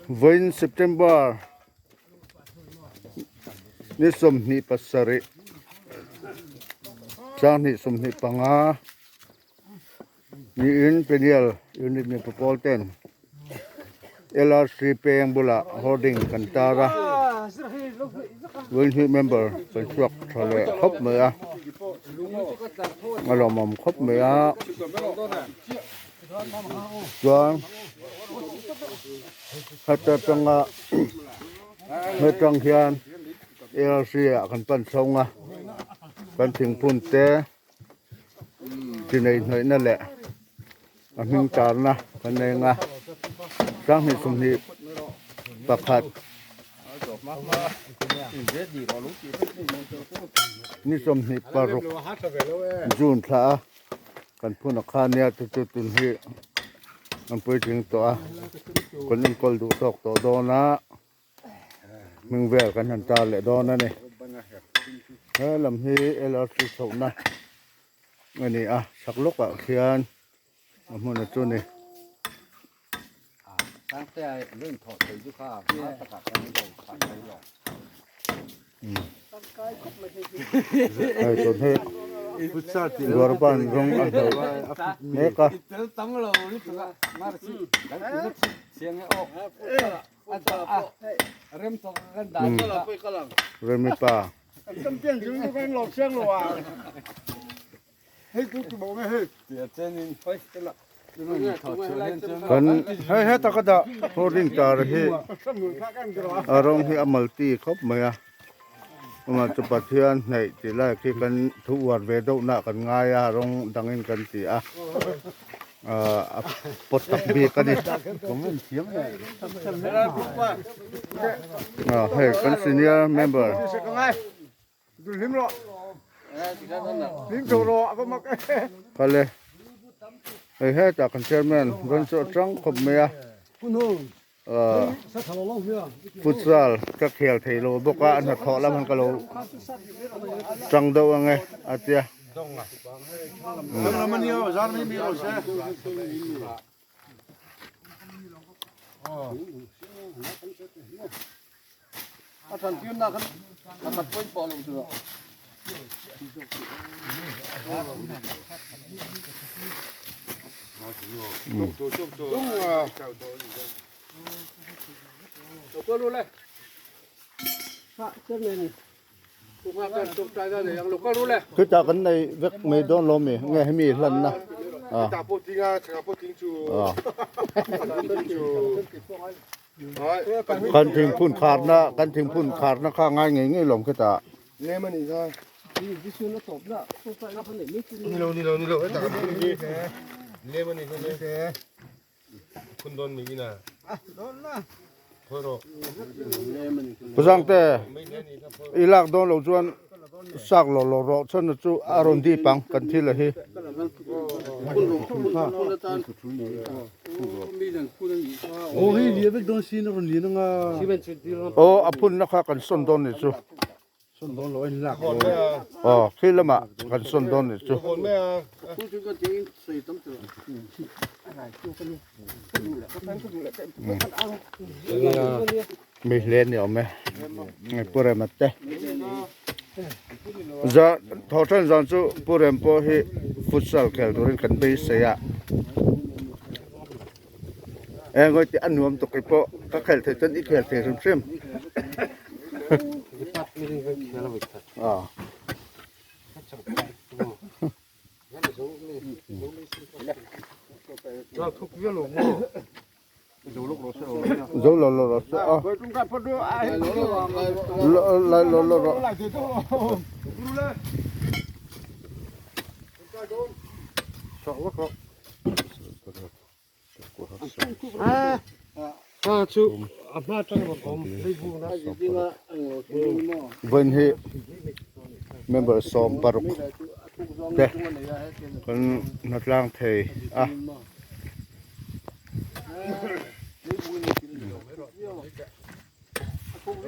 20 September ni somni pasari sani somni panga ni in penial unit metropolitan LRC peng bula holding kantara when member pensuak thale khop mea ngalomom khop mea chuan hata tanga hetang hian LRC kan pan songa kan thingpun te tinei hnoi na le aming tarna kan nenga sang ni sumni pakhat ni somni paruk jun tha kan phun khania tu tun hi an pui jing to a kon in kol du tok to do na ming vel kan han ta le do na ni he lam hi LRC so na ani a saklok a khian amon a chu niตั้งแต่เรื่องถอดไปยุค่ามาตรการการลงขันไปหรอกไอ้ตัวเฮพุทธาติวรบันรงอันเดเนกะตั้งเรานี่ตัวมาสิดังเสียงให้ออกอันต่อเริ่มตกกันดังเรมิปาจำเป็นถึงกันหลอกเสียงหรอวะเฮ้ยกูบอกไม่เฮ้ยเดี๋ยวเจนินไปกันละkan he ta kada holding tar hi arong hi amalti khop maya ma chu pathian nei ti la ki kan thu war ve do na kan nga ya rong dangin kan ti a pot tak bi kan ni komen siam he kan senior member du lim ro lim do ro apa mak kale he ta kan chairman ron so trang khop maya futsal ka khel theilo boka an tho lam han ka lo trang do ange atia donga donga manio zar mi mi oseท่านพิวนาครับมันป่วยปอลงตัวตัวรู้เลยพระเจ้าเมนทุกภาคการตกใจได้ยังลูกก็รู้เลยคือจากกันในเวกเมดอนลมไงให้มีหลันนะตาโปติงอ่ะชะโปติงจูกันถึงพุ่นขาดนะกันถึงพุ่นขาดนะข้างง่ายไงงี้หลงคือตาเนมันนี่ซะดิฉันน่ะตบละพวกเราคนนี้ไม่กินนี่เราตาเนมันนี่เนคุณโดนมีกินน่ะโดนนะพอรอภาษาแต่อีลักโดนเราชวนสักหล่อๆฉันจะอารมณ์ดีปังกันที่ละฮีโอ้ยเรียบโดนซีนคนนี้นึงอ่ะโอ้อพุ่นนะคะกันส้นโดนนี่จูส้นโดนลอยหลักอ๋อคือละมากันส้นโดนนี่จูคนแม่พูดถึงก็จริงใส่ตั้งตัวมีเล่นอยู่ไหมไงพวกเรามาเตะจะทอดฉันจูพวกเราพอให้ฟุตซอลแข่งตัวนี้กันไปเสียก็จะอันนู้นตกไปพอก็แข่งเท่านี้แข่งเท่าเชื่อมเราทุกเรื่องหลงดูลูกรถดูโลโลรถอ๋อไปตรงกันพอดูไอ้โลโลไล่ที่ตัวดูเลยชอบว่าเขาชูอาบ้าจังหวะผมไม่พูดนะวันที่ member สอมปารุกเด็กคนนัดล่างเทอ่ะHãy subscribe cho kênh Ghiền Mì Gõ để không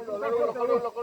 bỏ lỡ